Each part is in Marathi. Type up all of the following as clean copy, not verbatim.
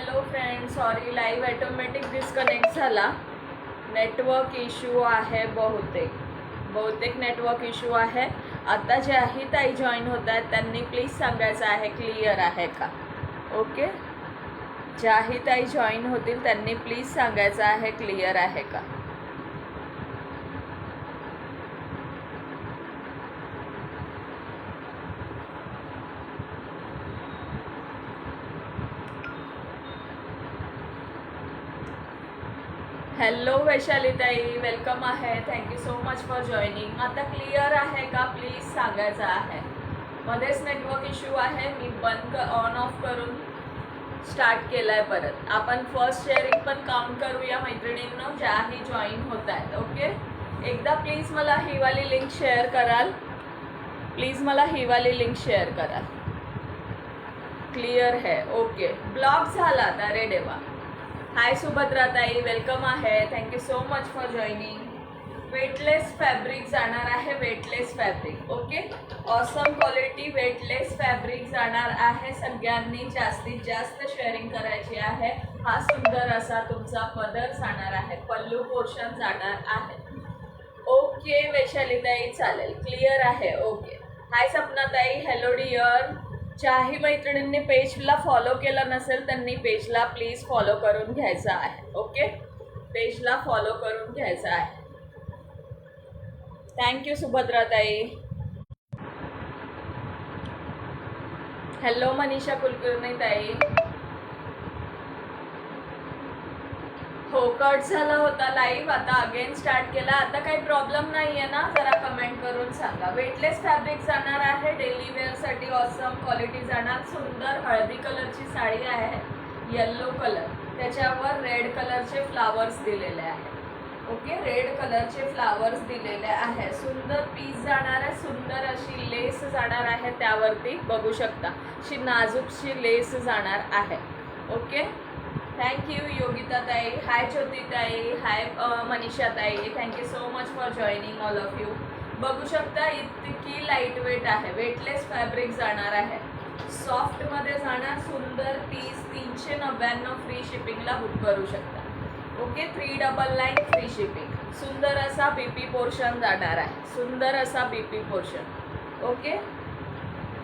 Hello friend, sorry live automatic disconnect झाला. नेटवर्क इश्यू आहे बहुतेक नेटवर्क इश्यू आहे. आता ज्याही ताई जॉईन होत आहेत त्यांनी प्लीज सांगायचं आहे क्लिअर आहे का. ओके, ज्याही ताई जॉईन होतील त्यांनी प्लीज सांगायचं आहे क्लिअर आहे का. हॅलो वैशाली ताई, वेलकम आहे. Thank you so much for joining. आता क्लिअर आहे का प्लीज सांगायचं आहे. मध्येच नेटवर्क इश्यू आहे. मी बंद ऑन ऑफ करून स्टार्ट केलं आहे परत. आपण फर्स्ट शेअरिंग पण काउंट करूया मैत्रिणींनो, ज्याही जॉईन होत आहेत. ओके, एकदा प्लीज मला ही वाली लिंक शेअर कराल. प्लीज मला ही वाली लिंक शेअर कराल. क्लिअर है. ओके, ब्लॉक झाला आता. रे देवा. हाय सुभद्रा ताई, वेलकम आहे. Thank you so much for joining. Weightless fabric जाणार आहे. Weightless fabric. Okay, awesome quality weightless fabric जाणार आहे. सगळ्यांनी जास्तीत जास्त शेअरिंग करायची आहे. हा सुंदर असा तुमचा पदर जाणार आहे. पल्लू पोर्शन जाणार आहे. ओके वैशाली ताई, चालेल. क्लिअर आहे. ओके. हाय सपना ताई, हॅलो डिअर. ज्याही मैत्रिणींनी पेजला फॉलो केलं नसेल त्यांनी पेजला प्लीज फॉलो करून घ्यायचं आहे. ओके, पेजला फॉलो करून घ्यायचं आहे. थँक्यू सुभद्रा ताई. हॅलो मनीषा कुलकर्णी ताई. हो, कट झाला होता लाईव्ह, आता अगेन स्टार्ट केला. आता काही प्रॉब्लेम नाही आहे ना, जरा कमेंट करून सांगा. वेटलेस फॅब्रिक जाणार आहे. डेली वेअरसाठी ऑसम क्वालिटी जाणार. सुंदर हळदी कलरची साडी आहे, येल्लो कलर, त्याच्यावर रेड कलरचे फ्लावर्स दिलेले आहे. ओके, रेड कलरचे फ्लावर्स दिलेले आहे. सुंदर पीस जाणार आहे. सुंदर अशी लेस जाणार आहे. त्यावरती बघू शकता अशी नाजूकशी लेस जाणार आहे. ओके, थँक्यू योगिता ताई. हाय ज्योती ताई. हाय मनीषा ताई. Thank you so much for joining all of you. बघू शकता इतकी लाईट वेट आहे. वेटलेस फॅब्रिक जाणार आहे. सॉफ्टमध्ये जाणार. सुंदर पीस 399 फ्री शिपिंगला बुक करू शकता. Okay, 399 free shipping. सुंदर असा बीपी पोर्शन जाणार आहे. सुंदर असा बीपी पोर्शन. ओके,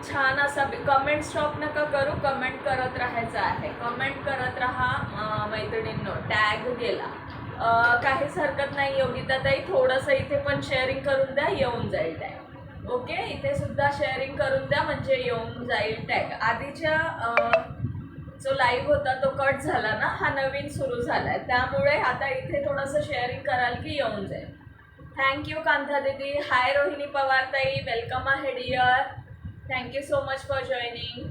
छान असा. कमेंट स्टॉप नका करू, कमेंट करत राहायचं आहे. कमेंट करत राहा मैत्रिणींनो. टॅग गेला, काहीच हरकत नाही योगिता ताई. थोडंसं इथे पण शेअरिंग करून द्या, येऊन जाईल टॅग. ओके, इथे सुद्धा शेअरिंग करून द्या म्हणजे येऊन जाईल टॅग. आधीच्या जो लाईव्ह होता तो कट झाला ना, हा नवीन सुरू झाला आहे, त्यामुळे आता इथे थोडंसं शेअरिंग कराल की येऊन जाईल. थँक्यू कांता दीदी. हाय रोहिणी पवार ताई, वेलकम आहे dear. Thank you so much for joining.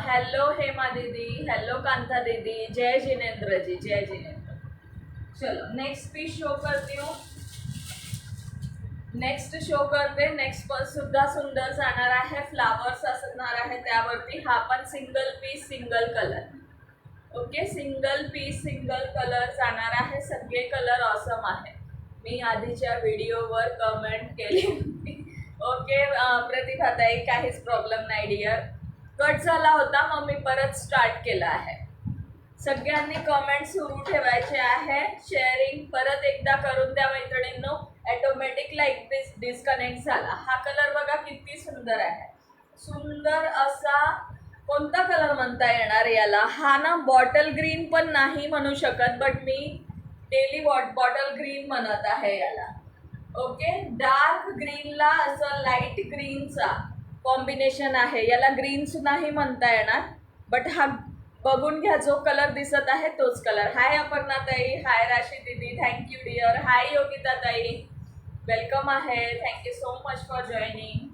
Hello Hema दीदी. हॅलो कांता दीदी. जय जिनेंद्र जी, जय जिनेंद्र. चलो नेक्स्ट पीस शो करती हूँ. नेक्स्ट शो करते. नेक्स्ट पण सुद्धा सुंदर जाणार आहे. फ्लावर्स असणार आहे त्यावरती. हा पण single piece single colour. Okay, single piece single colour जाणार आहे. सगळे कलर ऑसम आहे. मी आधीच्या व्हिडिओवर कमेंट केली होती. ओके प्रतिभा ताई, काहीच प्रॉब्लेम नाही डिअर. कट झाला होता मग मी परत स्टार्ट केला आहे. सगळ्यांनी कमेंट सुरू ठेवायचे आहे. शेअरिंग परत एकदा करून द्या मैत्रिणींनो. ॲटोमॅटिक लाईक डिस्कनेक्ट झाला. हा कलर बघा किती सुंदर आहे. सुंदर असा. कोणता कलर म्हणता येणार याला. हा ना बॉटल ग्रीन पण नाही म्हणू शकत, but me daily bottle green म्हणत आहे याला. ओके, डार्क ग्रीनला असं लाईट ग्रीनचा कॉम्बिनेशन आहे. याला ग्रीन्स नाही म्हणता येणार, बट हा बघून घ्या, जो कलर दिसत आहे तोच कलर. हाय अपर्णा ताई. हाय राशी दीदी. Thank you dear. हाय योगिता ताई, वेलकम आहे. Thank you so much for joining.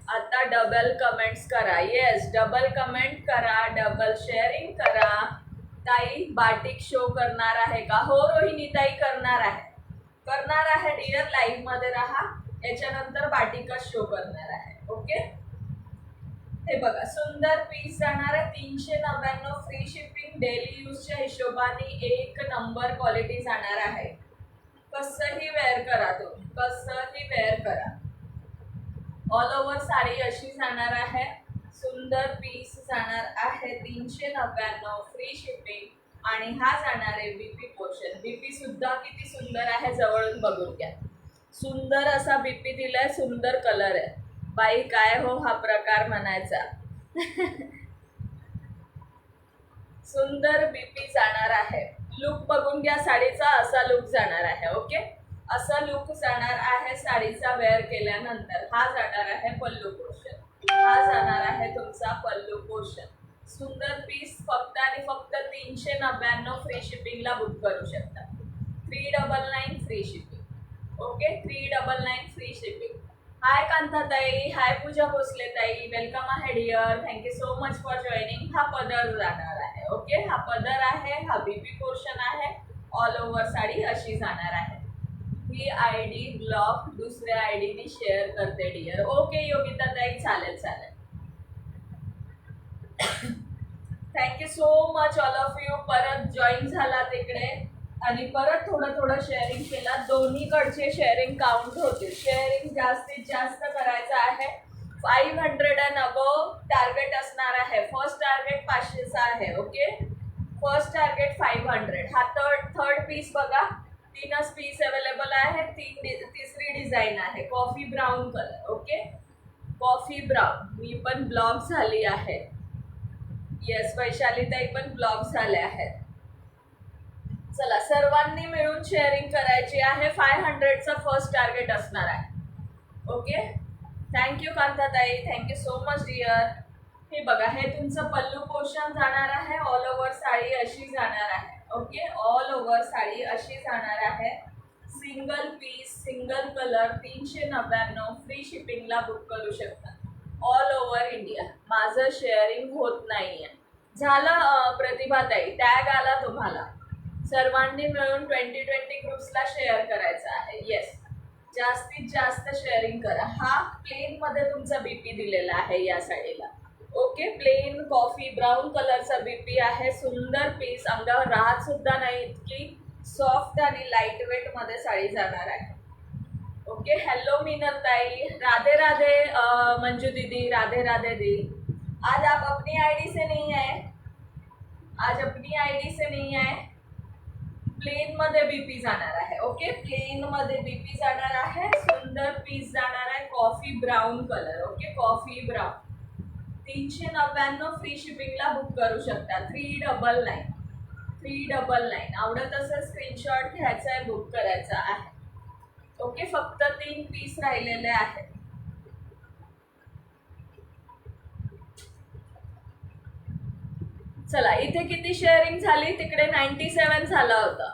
आता डबल कमेंट्स करा. येस, डबल कमेंट करा, डबल शेअरिंग करा. ताई बाटिक शो करणार आहे का. हो रोहिणी ताई, करणार आहे. करणार आहे डिअर. लाईव्ह मध्ये राहा. याच्यानंतर बाटिकच शो करणार आहे. ओके, हे बघा सुंदर पीस जाणार आहे. 399 फ्री शिपिंग. डेली यूजच्या हिशोबाने एक नंबर क्वालिटी जाणार आहे. कसंही वेअर करा तुम्ही, कसंही वेअर करा. ऑल ओव्हर साडी अशी जाणार आहे. सुंदर पीस जाणार आहे 399 फ्री शिपिंग आणि हा जाणार आहे बीपी पोर्शन. बीपी सुद्धा किती सुंदर आहे जवळून बघून घ्या. सुंदर असा बीपी दिलाय, सुंदर कलर आहे. बाई काय हो हा प्रकार म्हणायचा. सुंदर बीपी जाणार आहे. लुक बघून घ्या साडीचा, असा लुक जाणार आहे. ओके, असा लुक जाणार आहे साडीचा वेअर केल्यानंतर. हा जाणार आहे पल्लू पोर्शन, हा जाणार आहे तुमचा पल्लू पोर्शन. सुंदर पीस फक्त आणि फक्त 399 फ्री शिपिंगला बुक करू शकता. 399 free shipping. Okay, 399 free shipping. Hi कांताताई, हाय पूजा भोसले ताई, वेलकम आहे dear, thank you so much for joining. हा पदर जाणार आहे. ओके, हा पदर आहे, हा बीपी पोर्शन आहे. ऑल ओव्हर साडी अशी जाणार आहे. ही आयडी ब्लॉक दुसऱ्या आयडीने शेअर करते डिअर. ओके योगिता ताई, चालेल चालेल. Thank you so much all of you. परत जॉईन झाला तिकडे आणि परत थोडं थोडं शेअरिंग केला. दोन्हीकडचे शेअरिंग काउंट होते. शेअरिंग जास्तीत जास्त करायचं आहे. 500 अँड अबव टार्गेट असणार आहे. फर्स्ट टार्गेट 500चा आहे. Okay, first target 500. हा थर्ड पीस बघा, 3च पीस अवेलेबल आहे. तिसरी डिझाईन आहे coffee brown colour. Okay, coffee brown. मी पण ब्लॉक झाली आहे. येस, वैशालीताई पण ब्लॉक झाले आहेत. चला, सर्वांनी मिळून शेअरिंग करायची आहे. 500चा फर्स्ट टार्गेट असणार आहे. ओके, थँक्यू कांताताई, थँक्यू सो मच डिअर. हे बघा, हे तुमचं पल्लू पोर्शन जाणार आहे. ऑल ओव्हर साडी अशी जाणार आहे. ओके, ऑल ओव्हर साडी अशी जाणार आहे. सिंगल पीस, सिंगल कलर, 399 फ्री शिपिंगला बुक करू शकता ऑल ओव्हर इंडिया. माझं शेअरिंग होत नाहीये. झालं प्रतिभाताई, टॅग आला तुम्हाला. सर्वांनी मिळून 20 ग्रुप्सला शेअर करायचं आहे. येस, जास्तीत जास्त शेअरिंग करा. हा प्लेन मध्ये तुमचा बीपी दिलेला आहे या साडीला. ओके, प्लेन कॉफी ब्राऊन कलरचा बीपी आहे. सुंदर पीस, अंगावर राहत सुद्धा नाही, इतकी सॉफ्ट आणि लाईट वेट मध्ये साडी जाणार आहे. ओके, हेलो मीनल ताई, राधे राधे. मंजू दीदी, राधे राधे दी. आज आप अपनी आईडी से नहीं आए, आज अपनी आईडी से नहीं आए. प्लेन मध्ये बीपी जाणार आहे. ओके, प्लेन मध्ये बीपी जाणार आहे. सुंदर पीस जाणार आहे coffee brown colour. Okay, coffee brown. 399 फ्री शिपिंगला बुक करू शकता. 399. आवडत असेल स्क्रीनशॉट घ्यायचा आहे, बुक करायचा आहे. ओके, फक्त 3 पीस राहिलेले आहेत. चला, इथे किती शेअरिंग झाली? तिकडे 97 झाला होता.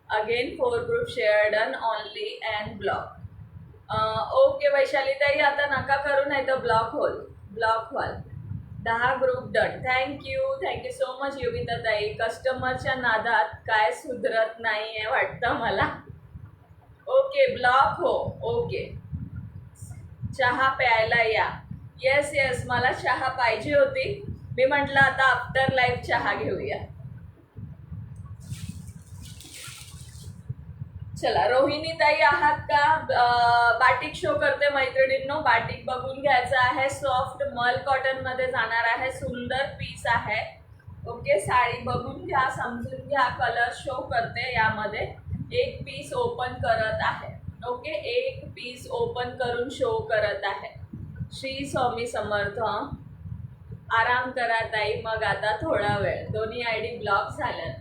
Again 4 group share done only and block. Okay वैशालीताई, आता नका करू, नाही तर ब्लॉक व्हाल. 10 group done. Thank you so much Yogita ताई. कस्टमरच्या नादात काय सुधरत नाहीये वाटतं मला. ओके, ब्लॉक हो. ओके, चहा प्यायला या. येस, मला चहा पाहिजे होती. मी म्हटलं आता आफ्टर लाईव्ह चहा घेऊया. चला, रोहिणी ताई आहात का? बाटिक शो करते मैत्रिणींनो. बाटिक बघून घ्यायचं आहे. सॉफ्ट मल कॉटन मध्ये जाणार आहे. सुंदर पीस आहे. ओके, साडी बघून घ्या, समजून घ्या. कलर शो करते यामध्ये. एक पीस ओपन करत आहे. ओके, एक पीस ओपन करून शो करत आहे. श्री स्वामी समर्थ. आराम करा ताई, मग आता थोडा वेळ. दोन्ही आयडी ब्लॉक झाल्यात.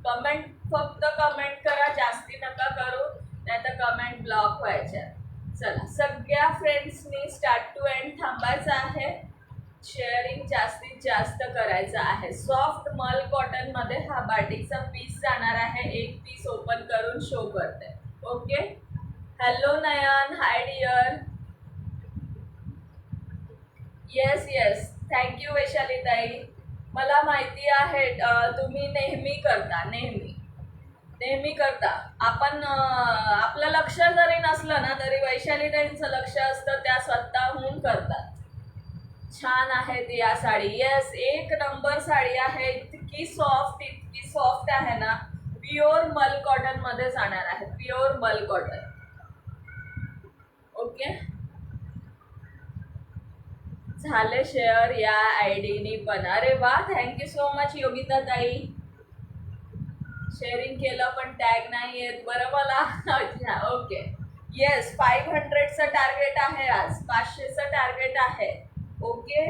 कमेंट, फक्त कमेंट करा, जास्ती नका करू, नाही तर कमेंट ब्लॉक व्हायच्या. चला, सगळ्या फ्रेंड्सनी स्टार्ट टू एंड थांबायचं आहे. शेअरिंग जास्तीत जास्त करायचं आहे. सॉफ्ट मल कॉटन मध्ये हा बाटिकचा पीस जाणार आहे. एक पीस ओपन करून शो करते. Okay, hello Nayan, hi dear. Yes, thank you Vaishali ताई. मला माहिती आहे तुम्ही नेहमी करता. आपण आपलं लक्ष जरी नसलं ना तरी वैशाली ताईंचं लक्ष असतं. त्या स्वतःहून करतात. छान आहे ती या साडी. येस, एक नंबर साडी आहे. इतकी सॉफ्ट आहे ना. प्युअर मल कॉटन मध्ये जाणार आहे. प्युअर मल कॉटन. ओके, झाले शेअर या आयडीनी पण. अरे वा, थँक्यू सो मच योगिता ताई. शेअरिंग केलं पण टॅग नाही येत. बरं मला. अच्छा ओके. येस 500चं टार्गेट आहे आज. 500चं टार्गेट आहे. ओके.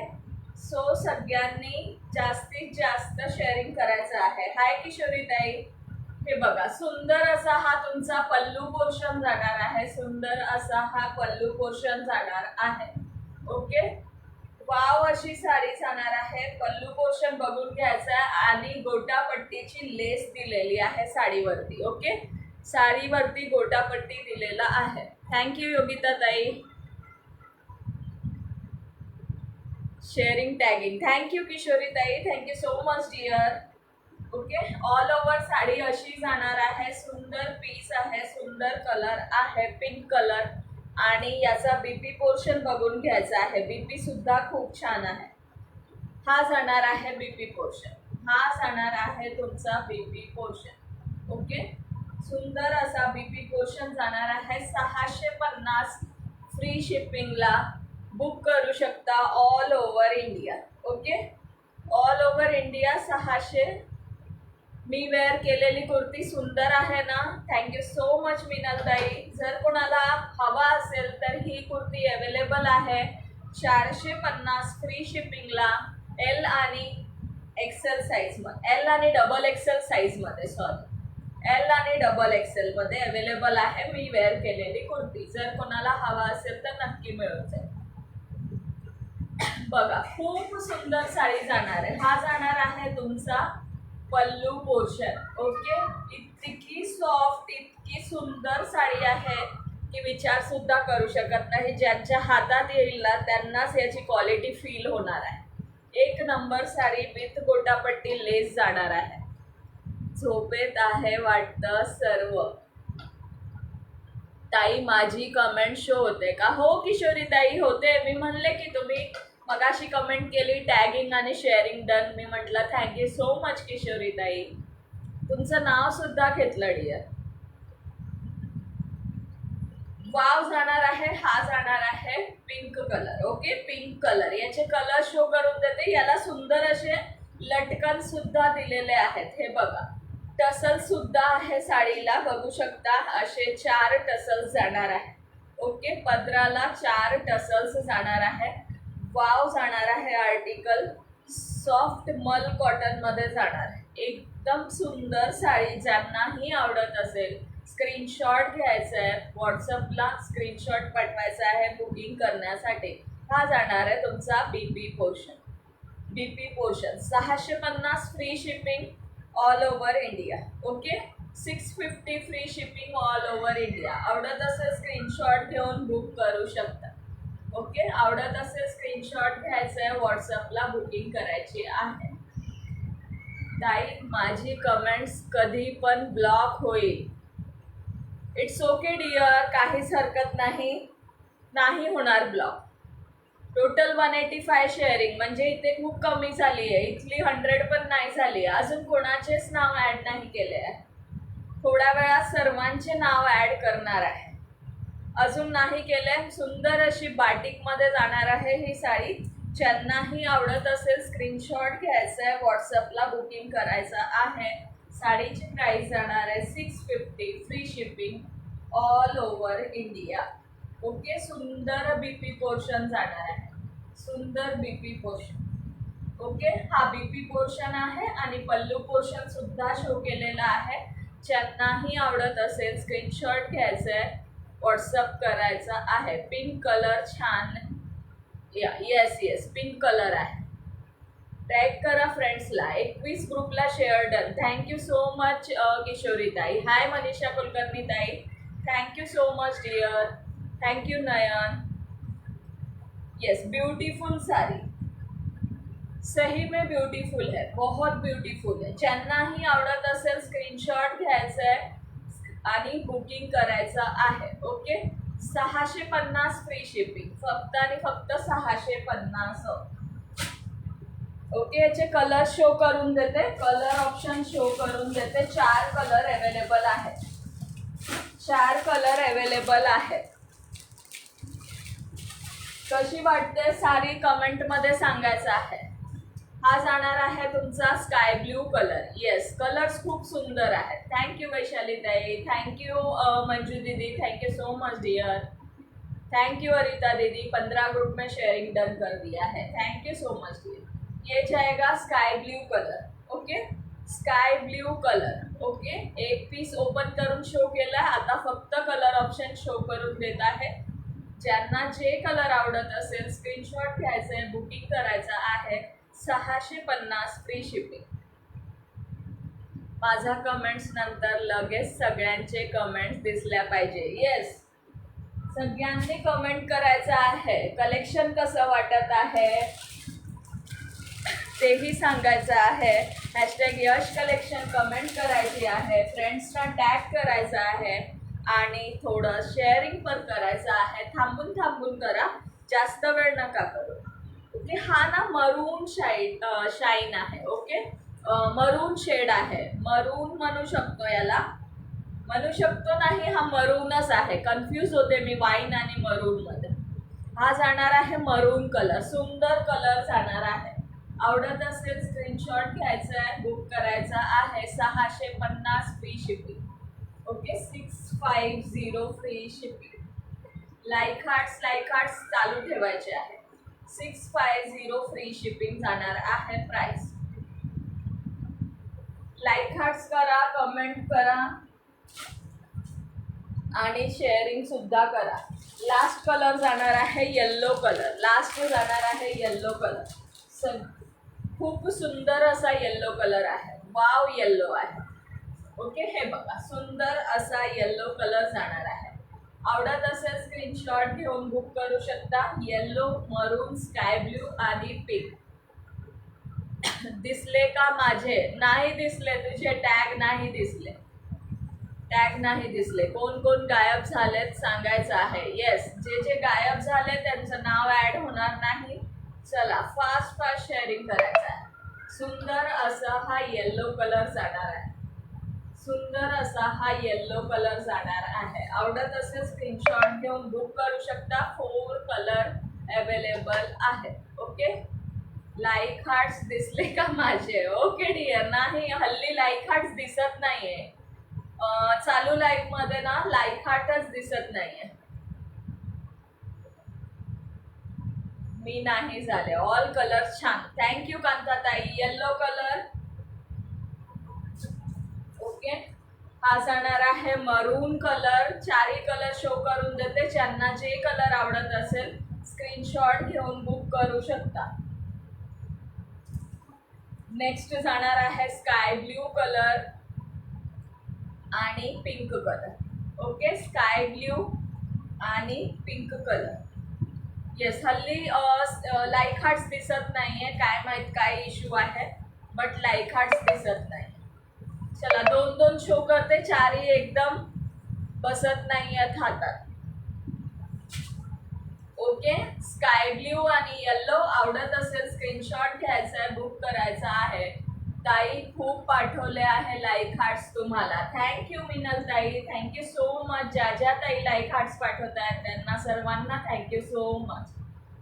सो सगळ्यांनी जास्तीत जास्त शेअरिंग करायचं आहे. हाय किशोरी ताई. हे बघा, सुंदर असा हा तुमचा पल्लू पोर्शन जाणार आहे. सुंदर असा हा पल्लू पोर्शन जाणार आहे. ओके. वाव अशी साडी जाणार आहे. पल्लू पोर्शन बघून घ्यायचा आहे आणि गोटापट्टीची लेस दिलेली आहे साडीवरती. ओके. साडीवरती गोटापट्टी दिलेला आहे. थँक्यू योगिता ताई. Sharing tagging. थँक्यू किशोरी ताई. Thank you so much dear. Okay. All over sari अशी जाणार आहे. सुंदर पीस आहे. सुंदर कलर आहे. Pink colour. आणि याचा बीपी पोर्शन बघून घ्यायचा आहे. बीपी सुद्धा खूप छान आहे. हा जाणार आहे बीपी पोर्शन. हा जाणार आहे तुमचा बीपी पोर्शन. ओके. सुंदर असा बीपी पोर्शन जाणार आहे. 650 फ्री शिपिंगला बुक करू शकता all over India. Okay. All over India 600. मी वेअर केलेली कुर्ती सुंदर आहे ना. थँक्यू सो मच मीनलताई. जर कोणाला हवा असेल तर ही कुर्ती अवेलेबल आहे 450 फ्री शिपिंगला. एल आणि एक्सेल साईजमध्ये, एल आणि डबल एक्सेल साईजमध्ये, सॉरी एल आणि डबल एक्सेलमध्ये अवेलेबल आहे मी वेअर केलेली कुर्ती. जर कोणाला हवा असेल तर नक्की मिळून जाईल. बघा, खूप सुंदर साडी जाणार आहे. हा जाणार आहे तुमचा पल्लू पोर्शन. ओके. इतकी सॉफ्ट, इतकी सुंदर साडी आहे की विचार सुद्धा करू शकत नाही. ज्यांच्या हातात येईल ना त्यांनाच याची क्वालिटी फील होणार आहे. एक नंबर साडी विथ गोटापट्टी लेस जाणार आहे. झोपेत आहे वाटतं सर्व. ताई माझी कमेंट शो होते का? हो किशोरी ताई होते. मी म्हणले की तुम्ही मगाशी कमेंट केली टॅगिंग आणि शेअरिंग डन. मी म्हटलं थँक्यू सो मच किशोरी ताई. तुमचं नाव सुद्धा घेतलं डिअर. वाव जाणार आहे. हा जाणार आहे pink colour. Okay. Pink colour. याचे कलर शो करून देते. याला सुंदर असे लटकन सुद्धा दिलेले आहेत. हे बघा, टसल सुद्धा आहे साडीला. बघू शकता असे 4 टसल्स जाणार आहे. ओके. पदराला 4 टसल्स जाणार आहे. वाव जाणार आहे आर्टिकल. सॉफ्ट मल कॉटन मध्ये जाणार आहे. एकदम सुंदर साडी. ज्यांनाही आवडत असेल स्क्रीनशॉट घ्यायचा आहे. व्हॉट्सअपला स्क्रीनशॉट पाठवायचा आहे बुकिंग करण्यासाठी. हा जाणार आहे तुमचा BP portion. BP portion 650 free shipping all over India. Okay. 650 free shipping all over India. आवडत असेल स्क्रीनशॉट घेऊन बुक करू शकता. ओके. आवडत असेल स्क्रीनशॉट घ्यायचा आहे. व्हॉट्सअपला बुकिंग करायची आहे. ताई माझी कमेंट्स कधी पण ब्लॉक होईल. It's okay dear. काहीच हरकत नाही. नाही होणार ब्लॉक. टोटल 185 शेअरिंग म्हणजे इथे खूप कमी झाली आहे. इथली 100 पण नाही झाली आहे. अजून कोणाचेच नाव ॲड नाही केले आहे. थोड्या वेळात सर्वांचे नाव ॲड करणार आहे. अजून नाही केले. सुंदर अशी बाटिकमध्ये जाणार आहे ही साडी. ज्यांनाही आवडत असेल स्क्रीनशॉट घ्यायचा आहे. व्हॉट्सअपला बुकिंग करायचं आहे. साडीची प्राईस जाणार आहे 650 free shipping all over India. Okay. सुंदर बीपी पोर्शन जाणार आहे. सुंदर बीपी पोर्शन. ओके. हा बीपी पोर्शन आहे आणि पल्लू पोर्शन सुद्धा शो केलेला आहे. ज्यांनाही आवडत असेल स्क्रीनशॉट घ्यायचा आहे. व्हॉट्सअप करायचा आहे. पिंक कलर छान. येस येस पिंक कलर आहे. टॅग करा फ्रेंड्सला. 21 ग्रुपला share done. Thank you so much Kishori ताई. हाय मनीषा कुलकर्णी ताई. Thank you so much dear. Thank you Nayan. Yes beautiful sari. सही में ब्यूटीफुल है. बहुत ब्यूटीफुल है. ज्यांनाही आवडत असेल स्क्रीनशॉट घ्यायचा आहे आणि बुकिंग करायचं आहे. ओके. 650 free shipping. फक्त आणि फक्त 650. ओके. याचे कलर शो करून देते. कलर ऑप्शन शो करून देते. 4 कलर अवेलेबल आहेत. 4 कलर अवेलेबल आहेत. कशी वाटते सारी कमेंट मध्ये सांगायचं आहे. हा जाणार आहे तुमचा sky blue colour. Yes, colours खूप सुंदर आहेत. थँक्यू वैशाली ताई, थँक्यू मंजू दीदी, thank you so much dear. Thank you Arita दीदी, 15 ग्रुप में शेयरिंग डन कर दिया है. Thank you so much dear. ये जाएगा sky blue colour. Okay, sky blue colour. Okay, एक पीस ओपन करून शो केला. आता फक्त कलर ऑप्शन शो करून देत आहे. ज्यांना जे कलर आवडत असेल स्क्रीनशॉट घ्यायचं आहे, बुकिंग करायचं आहे. 650 फ्री शिपिंग. माझा कमेंट्स नंतर लगेच सगळ्यांचे कमेंट्स दिसल्या पाहिजे. येस, सगळ्यांनी कमेंट करायचं आहे. कलेक्शन कसं वाटत आहे तेही सांगायचं आहे. हॅशटॅग यश कलेक्शन कमेंट करायची आहे. फ्रेंड्सना टॅग करायचं आहे आणि थोडं शेअरिंग पण करायचं आहे. थांबून थांबून करा, जास्त वेळ नका करू. ओके, हा ना मरून शाईन आहे. ओके, मरून शेड आहे. मरून म्हणू शकतो याला, म्हणू शकतो नाही, हा मरूनच आहे. कन्फ्यूज होते मी वाईन आणि मरून मध्ये. हा जाणार आहे मरून कलर. सुंदर कलर जाणार आहे. आवडत असेल स्क्रीनशॉट घ्यायचा आहे, बुक करायचा आहे. 650 free shipping. Okay, 650 free shipping. Like hearts चालू ठेवायचे आहे. 650 फ्री शिपिंग जाणार आहे. प्राइस लाईक हार्ट्स करा, कमेंट करा आणि शेअरिंग सुद्धा करा. लास्ट कलर जाणार आहे येल्लो कलर. लास्ट जाणार आहे येल्लो कलर. खूप सुंदर असा येल्लो कलर आहे. वाव येल्लो आहे. ओके, हे बघा, सुंदर असा येल्लो कलर जाणार आहे. आवडत असेल स्क्रीनशॉट घेऊन बुक करू शकता. येल्लो, मरून, स्काय ब्ल्यू आणि पिंक. दिसले का माझे? नाही दिसले. तुझे टॅग नाही दिसले. टॅग नाही दिसले. कोण कोण गायब झालेत सांगायचं आहे. येस, जे जे गायब झाले त्यांचं नाव ॲड होणार नाही. चला, फास्ट शेअरिंग करायचं आहे. सुंदर असा हा येल्लो कलर जाणार आहे. सुंदर असा हा येल्लो कलर जाणार आहे. आवडत असेल स्क्रीनशॉट घेऊन बुक करू शकता. 4 कलर अवेलेबल आहे. ओके, लाईक हार्ट्स दिसले का माझे? ओके डिअर, नाही हल्ली लाईक हार्ट्स दिसत नाहीये. चालू लाईव्ह मध्ये ना लाईक हार्टच दिसत नाहीये. मी नाही झाले. ऑल कलर छान. थँक्यू कांताताई. Yellow colour. ओके, हा जाणार आहे मरून कलर. 4 कलर शो करून देते. ज्यांना जे कलर आवडत असेल स्क्रीनशॉट घेऊन बुक करू शकता. नेक्स्ट जाणार आहे स्काय ब्ल्यू कलर आणि pink colour. Okay, sky blue आणि पिंक कलर. येस, हल्ली लाईक हार्ट्स दिसत नाहीये. काय माहित काय इश्यू आहे, बट लाईक हार्ट्स दिसत नाही. चला, 2 शो करते. 4 एकदम बसत नाहीयेत हातात. ओके, स्काय ब्ल्यू आणि येल्लो. आवडत असेल स्क्रीनशॉट घ्यायचा आहे, बुक करायचा आहे. ताई खूप पाठवले आहे लाईक हार्ट्स तुम्हाला. थँक्यू मिनल ताई, थँक्यू सो मच. ज्या ताई लाईक हार्ट्स पाठवत आहेत त्यांना सर्वांना थँक्यू सो मच.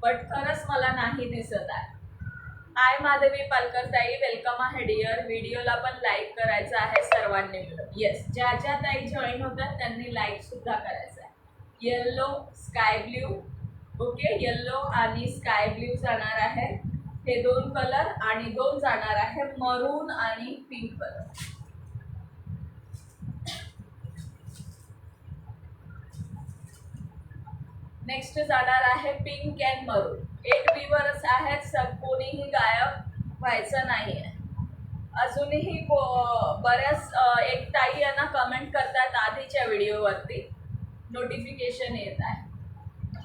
बट खरंच मला नाही दिसत आहे. हाय माधवी पालकर ताई, वेलकम आहे डिअर. व्हिडिओला पण लाईक करायचं आहे सर्वांनी मिळून. येस, ज्या ताई जॉईन होतात त्यांनी लाईक सुद्धा करायचं आहे. Yellow, sky blue. Okay, yellow आणि स्काय ब्ल्यू जाणार आहे. हे 2 कलर आणि 2 जाणार आहे मरून आणि पिंक कलर. नेक्स्ट जाणार आहे पिंक अँड मरून. 8 व्ह्यूअर्स आहेत. कोणीही गायब व्हायचं नाहीये. अजूनही बऱ्याच एक ताई यांना कमेंट करतात आधीच्या व्हिडिओवरती. नोटिफिकेशन येत आहे.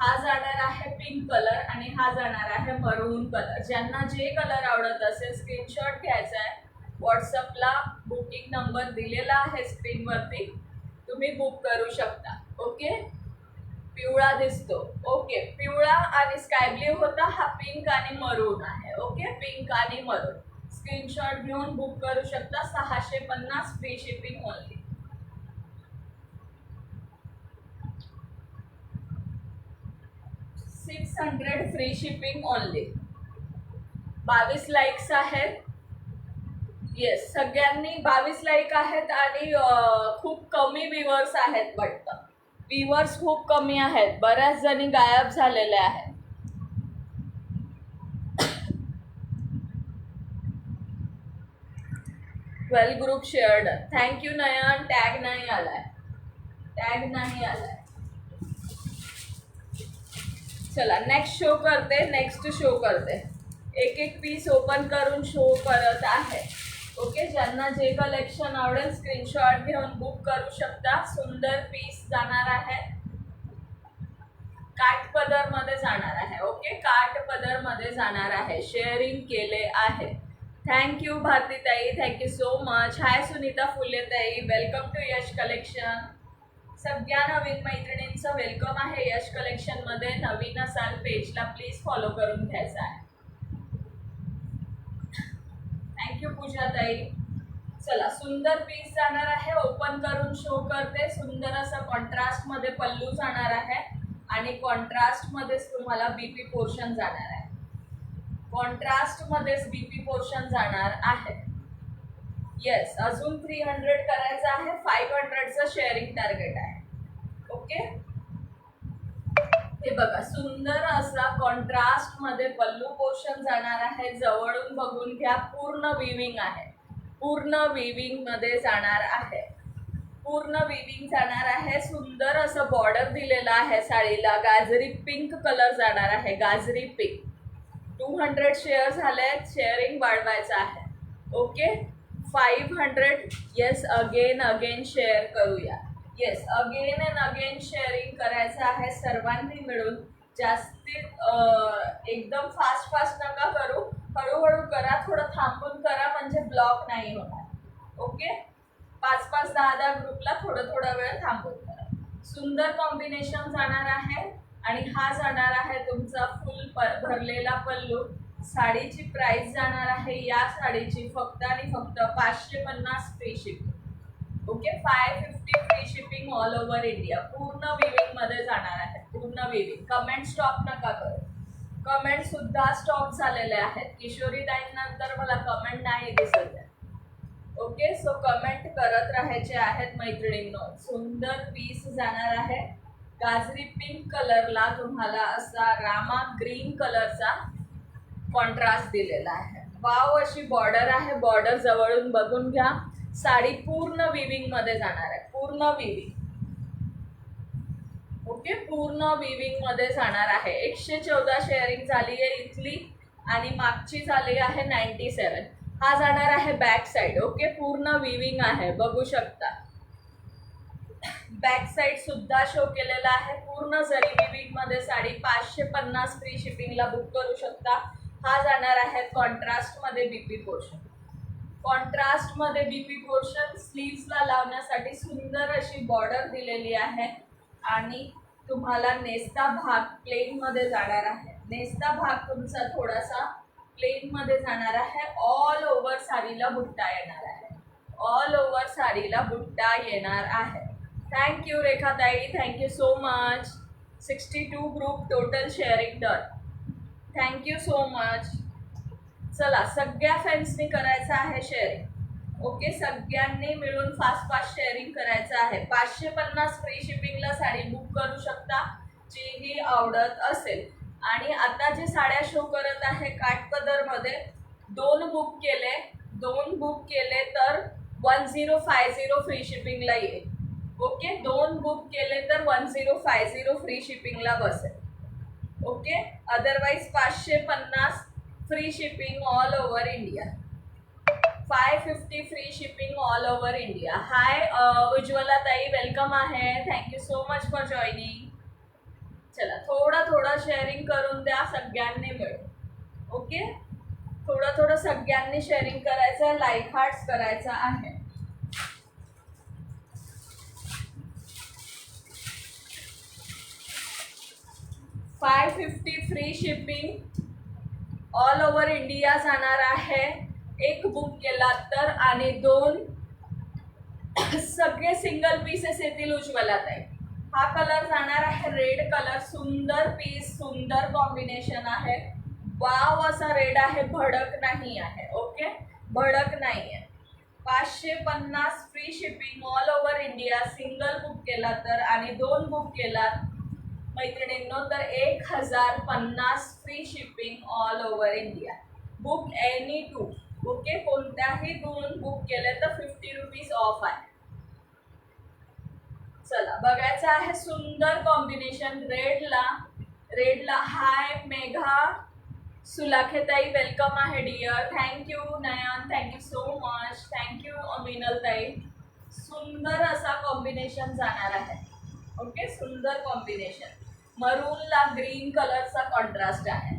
हा जाणार आहे पिंक कलर आणि हा जाणार आहे मरून कलर. ज्यांना जे कलर आवडत असेल स्क्रीनशॉट घ्यायचा आहे. व्हॉट्सअपला बुकिंग नंबर दिलेला आहे स्क्रीनवरती, तुम्ही बुक करू शकता. ओके, पिवळा दिसतो. ओके, पिवळा आणि स्काय ब्ल्यू होता. हा पिंक आणि मरून आहे. ओके, पिंक आणि मरून. स्क्रीनशॉट घेऊन बुक करू शकता. 650 free shipping only. 600 free shipping only. 22 likes आहेत. येस, सगळ्यांनी 22 लाईक आहेत आणि खूप कमी व्ह्यूअर्स आहेत वाटतं. व्ह्यूअर्स खूप कमी आहेत, बऱ्याच जणी गायब झालेल्या आहेत. वेल ग्रुप शेअर्ड. थँक्यू नयन. टॅग नाही आलाय. चला नेक्स्ट शो करते. एक पीस ओपन करून शो करत आहे. ओके, ज्यांना जे कलेक्शन आवडेल स्क्रीनशॉट घेऊन बुक करू शकता. सुंदर पीस जाणार आहे, काठपदर मध्ये जाणार आहे. ओके, काठपदर मध्ये जाणार आहे. शेअरिंग केले आहे. थँक्यू भारतीताई, thank you so much. Hi Sunita फुलेताई, वेलकम टू यश कलेक्शन. सगळ्या नवीन मैत्रिणींचं वेलकम आहे यश कलेक्शन मध्ये. नवीन असाल पेजला प्लीज फॉलो करून घ्यायचा आहे. थँक्यू पूजाताई. चला, सुंदर पीस जाणार आहे. ओपन करून शो करते. सुंदर असं कॉन्ट्रास्ट मध्ये पल्लू जाणार आहे आणि कॉन्ट्रास्ट मध्येच तुम्हाला बीपी पोर्शन जाणार आहे. कॉन्ट्रास्ट मध्येच बीपी पोर्शन जाणार आहे. येस, अजून 300 करायचं आहे. 500चं शेअरिंग टार्गेट आहे. ओके, हे बघा, सुंदर असा कॉन्ट्रास्ट मध्ये पल्लू पोर्शन जाणार आहे. जवळून बघून घ्या. पूर्ण विविंग आहे. पूर्ण विविंग मध्ये जाणार आहे. सुंदर असं बॉर्डर दिलेलं आहे साडीला. गाजरी पिंक कलर जाणार आहे. गाजरी पिंक. 200 शेअर झालेत. शेअरिंग वाढवायचं आहे. ओके, 500. येस, अगेन शेअर करूया. Yes, again and again sharing करायचं आहे सर्वांनी मिळून. जास्तीत एकदम फास्ट नका करू, हळूहळू करा. थोडं थांबून करा म्हणजे ब्लॉक नाही होणार. ओके, 5-5, 10-10 ग्रुपला थोडा वेळ थांबून करा. सुंदर कॉम्बिनेशन जाणार आहे आणि हा जाणार आहे तुमचा फुल भरलेला पल्लू. साडीची प्राइस जाणार आहे या साडीची फक्त आणि फक्त 550 free shipping. Okay, 550 free shipping all over India. पूर्ण विविंग मध्ये जाणार आहे. पूर्ण विविंग. कमेंट स्टॉप नका करू. कमेंट सुद्धा स्टॉप झालेले आहेत. किशोरी ताईंनंतर मला कमेंट नाही दिसत आहे. ओके, सो कमेंट करत राहायचे आहेत मैत्रिणींनो. सुंदर पीस जाणार आहे. गाजरी पिंक कलरला तुम्हाला असा रामा ग्रीन कलरचा कॉन्ट्रास्ट दिलेला आहे. वाव, अशी बॉर्डर आहे. बॉर्डर जवळून बघून घ्या. साडी पूर्ण विविंग मध्ये जाणार आहे. पूर्ण विविंग. ओके, पूर्ण विविंग मध्ये जाणार आहे. 114 शेअरिंग झाली आहे इथली आणि मागची झाली आहे 97. हा जाणार आहे बॅक साइड. ओके, पूर्ण विविंग आहे, बघू शकता. बॅक साइड सुद्धा शो केलेला आहे. पूर्ण जरी विविंग मध्ये साडी 550 फ्री शिपिंगला बुक करू शकता. हा जाणार आहे कॉन्ट्रास्ट मध्ये बीपी पोर्शन. कॉन्ट्रास्ट मध्ये बीपी पोर्शन स्लीव्सला लावण्यासाठी सुंदर अशी बॉर्डर दिलेली आहे आणि तुम्हाला नेस्ता भाग प्लेन मध्ये जाणार आहे. नेस्ता भाग तुमचा थोडासा प्लेन मध्ये जाणार आहे. ऑल ओव्हर साडीला बुट्टा येणार आहे. ऑल ओव्हर साडीला बुट्टा येणार आहे. थँक्यू रेखाताई, thank you so much. 62 group total sharing done. Thank you so much. चला, सगळ्या फ्रेंड्सनी करायचं आहे शेअरिंग. ओके, सगळ्यांनी मिळून फास्ट शेअरिंग करायचं आहे. 550 फ्री शिपिंगला साडी बुक करू शकता जीही आवडत असेल. आणि आता जे साड्या शो करत आहे काठपदरमध्ये, 2 बुक केले तर 1050 फ्री शिपिंगला येईल. ओके, 2 बुक केले तर 1050 फ्री शिपिंगला बसेल. Okay, otherwise 550 free shipping all over India. 550 free shipping all over India. Hi Ujjwala ताई, वेलकम आहे. Thank you so much for joining. चला, थोडं शेअरिंग करून द्या सगळ्यांनी मिळून. ओके, थोडं सगळ्यांनी शेअरिंग करायचं. लाईक हार्ट्स करायचा आहे. $550 free shipping all over India जाणार आहे. 1 बुक केला तर आणि 2 सगळे सिंगल पीसेस येतील उज्ज्वला ताई. हा कलर जाणार आहे रेड कलर. सुंदर पीस, सुंदर कॉम्बिनेशन आहे. वाव असा रेड आहे, भडक नाही आहे. ओके, भडक नाही आहे. 550 free shipping all over India. Single book केला तर आणि 2 बुक केलात मैत्रिणींनो तर 1050 free shipping all over India. Book any 2. Okay, कोणत्याही 2 बुक केले तर 50 रुपीज ऑफ आहे. चला बघायचं आहे सुंदर कॉम्बिनेशन रेडला. हाय मेघा सुलाखेताई, वेलकम आहे डिअर. थँक्यू नयन, थँक्यू सो मच. थँक्यू अमिनल ताई. सुंदर असा कॉम्बिनेशन जाणार आहे. ओके, सुंदर कॉम्बिनेशन. मरूनला ग्रीन कलरचा कॉन्ट्रास्ट आहे.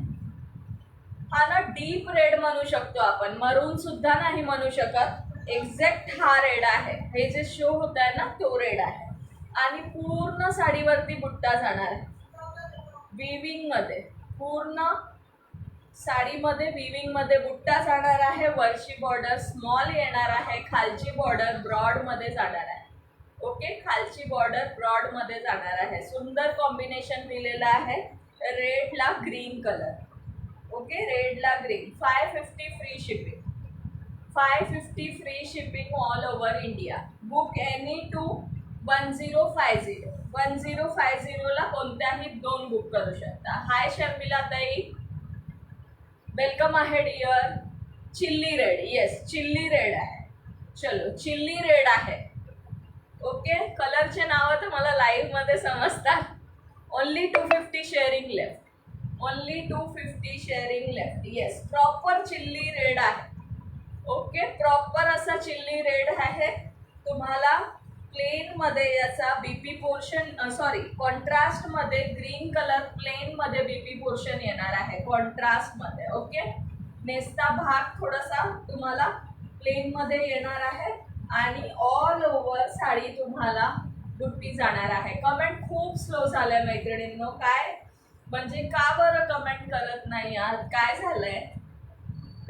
हा ना डीप रेड म्हणू शकतो आपण, मरून सुद्धा नाही म्हणू शकत. एक्झॅक्ट हा रेड आहे. हे जे शो होत आहे ना तो रेड आहे. आणि पूर्ण साडीवरती बुट्टा जाणार आहे विविंग मध्ये. पूर्ण साडीमध्ये विविंग मध्ये बुट्टा जाणार आहे. वरची बॉर्डर स्मॉल येणार आहे, खालची बॉर्डर ब्रॉड मध्ये जाणार आहे. ओके, खालची बॉर्डर ब्रॉड मध्ये जाणार आहे. सुंदर कॉम्बिनेशन दिलेलं आहे. रेडला ग्रीन कलर. ओके, रेडला green. 550 free shipping. 550 free shipping all over India. Book any 2 1050. 1050 ला कोणत्याही 2 बुक करू शकता. हाय शर्मिला ताई, वेलकम आहे dear. Chilli red, yes chilli red आहे. चलो चिल्ली रेड आहे. ओके, कलरचे नाव तर मला लाईव्ह मध्ये समजतात. Only 250 sharing left. Only 250 sharing left. Yes, proper chilli red आहे. ओके, प्रॉपर असा चिल्ली रेड आहे. तुम्हाला प्लेन मध्ये याचा बीपी पोर्शन कॉन्ट्रास्ट मध्ये ग्रीन कलर प्लेन मध्ये बीपी पोर्शन येणार आहे कॉन्ट्रास्ट मध्ये. ओके, नेसता भाग थोडासा तुम्हाला प्लेन मध्ये येणार आहे आणि ऑल ओव्हर साडी तुम्हाला बुट्टी जाणार आहे. कमेंट खूप स्लो झालंय मैत्रिणींनो. काय म्हणजे का बरं कमेंट करत नाही आहात? काय झालंय?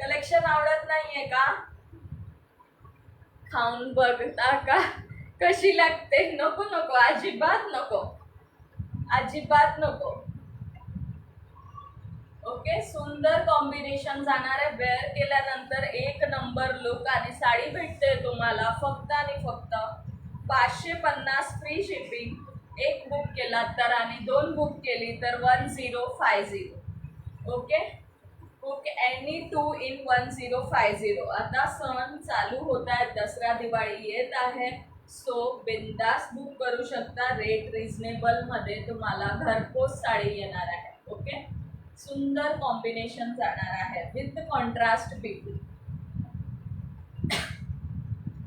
कलेक्शन आवडत नाहीये का? खाऊन बघता का कशी लागते? नको नको, अजिबात नको, अजिबात नको. ओके, सुंदर कॉम्बिनेशन जाणार आहे. वेअर केल्यानंतर 1 नंबर लुक आणि साडी भेटते तुम्हाला फक्त आणि फक्त 550 फ्री शिपिंग. 1 बुक केला तर आणि 2 बुक केली तर 1050. Okay, book any 2 in 1050. आता सण चालू होत आहेत, दसरा दिवाळी येत आहे. सो बिंदास बुक करू शकता. रेट रिझनेबल मध्ये तुम्हाला घरपोच साडी येणार आहे. ओके, सुंदर कॉम्बिनेशन जाणार आहे विथ कॉन्ट्रास्ट बीपी.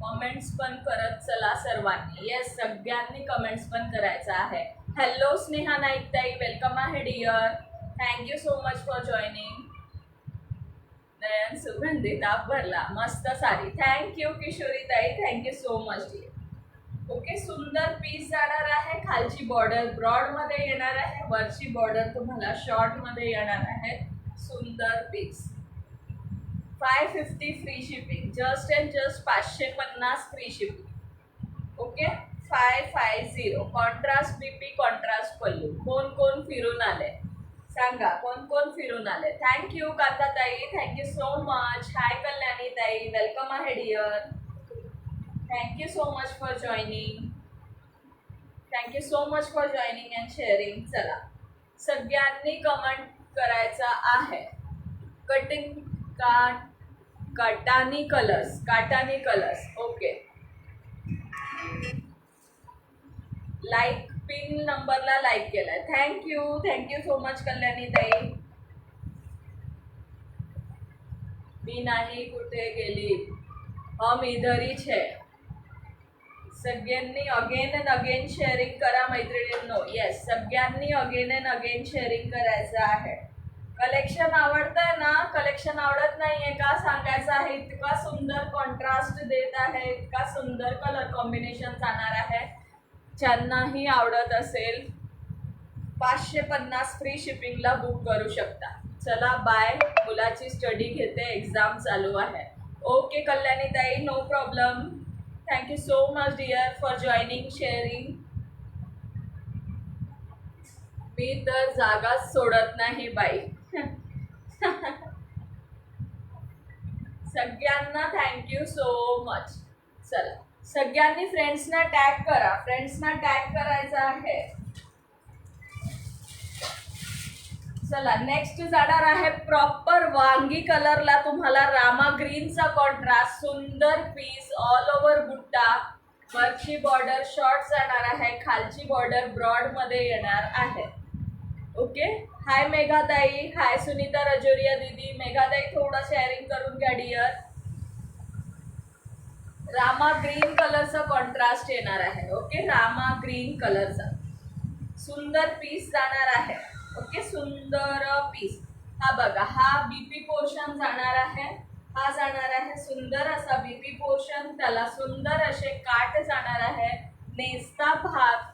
कमेंट्स पण करत चला सर्वांनी. येस, सगळ्यांनी कमेंट्स पण करायचं आहे. हॅलो स्नेहा नाईक ताई, वेलकम आहे dear. Thank you so much for joining. Nayan सुगंधित आप भरला, मस्त साडी. थँक्यू किशोरी ताई, thank you so much dear. Okay, सुंदर पीस जाणार आहे. खालची बॉर्डर ब्रॉड मध्ये येणार आहे, वरची बॉर्डर तुम्हाला शॉर्ट मध्ये येणार आहे. सुंदर piece. 550 free shipping. Just and just 550 free shipping. Okay, 550. Contrast BP, contrast pallu. कोण कोण फिरून आले सांगा, कोण कोण फिरून आले? थँक्यू कांता ताई, thank you so much. Hi Kalyani ताई, वेलकम आहे dear. Thank you so much for joining. Thank you so much for joining and sharing. चला सगळ्यांनी कमेंट करायचा आहे. कटिंग काटानी कलर्स, काटानी कलर्स. ओके, लाईक पिन नंबरला लाईक केलाय. Thank you, thank you so much Kalyani ताई. मी नाही कुठे गेली, हम इधरीच है. सगळ्यांनी अगेन अँड अगेन शेअरिंग करा मैत्रिणींनो. येस, सगळ्यांनी अगेन अँड अगेन शेअरिंग करायचं आहे. कलेक्शन आवडतंय ना? कलेक्शन आवडत नाहीये का सांगायचं आहे. इतका सुंदर कॉन्ट्रास्ट देत आहे, इतका सुंदर कलर कॉम्बिनेशन जाणार आहे. ज्यांनाही आवडत असेल 550 फ्री शिपिंगला बुक करू शकता. चला बाय, मुलाची स्टडी घेते, एक्झाम चालू आहे. ओके कल्याणी ताई, no problem. Thank you so much dear for joining sharing. मी तर जागाच सोडत नाही बाई. सगळ्यांना थँक्यू सो मच. चला सगळ्यांनी फ्रेंड्सना टॅग करा, फ्रेंड्सना टॅग करायचं आहे. चला नेक्स्ट जाणार आहे प्रॉपर वांगी कलरला, तुम्हाला रामा ग्रीनचा कॉन्ट्रास्ट, सुंदर पीस ऑल ओव्हर बुट्टा, वरची बॉर्डर शॉर्ट जाणार आहे, खालची बॉर्डर ब्रॉड मध्ये येणार आहे. ओके. हाय मेघाताई, हाय सुनीता रजोरिया दीदी. मेघाताई थोडं शेअरिंग करून घ्या डिअर. रामा ग्रीन कलरचा कॉन्ट्रास्ट येणार आहे. ओके, रामा ग्रीन कलरचा सुंदर पीस जाणार आहे. ओके, सुंदर पीस. हा बघा, हा बीपी पोर्शन जाणार आहे, हा जाणार आहे सुंदर असा बीपी पोर्शन, त्याला सुंदर असे काट जाणार आहे, नेसता भाग.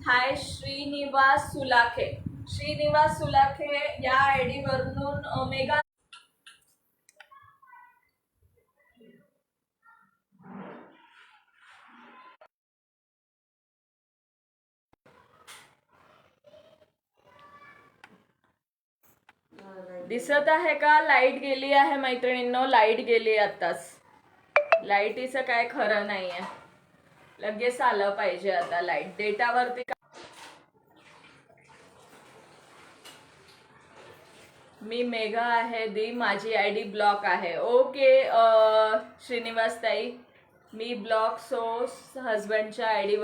हाय श्रीनिवास सुलाखे, श्रीनिवास सुलाखे या आयडी वरून मेगा दिसत आहे का? लाईट गेली आहे मैत्रिणींनो, लाईट गेली आताच. लाईटीचं काय खरं नाहीये, लगेच आलं पाहिजे आता लाईट. डेटावरती मी मेघा आहे दी, माझी आयडी ब्लॉक आहे. ओके श्रीनिवास ताई, मी ब्लॉक सो हजबंडच्या आयडीवर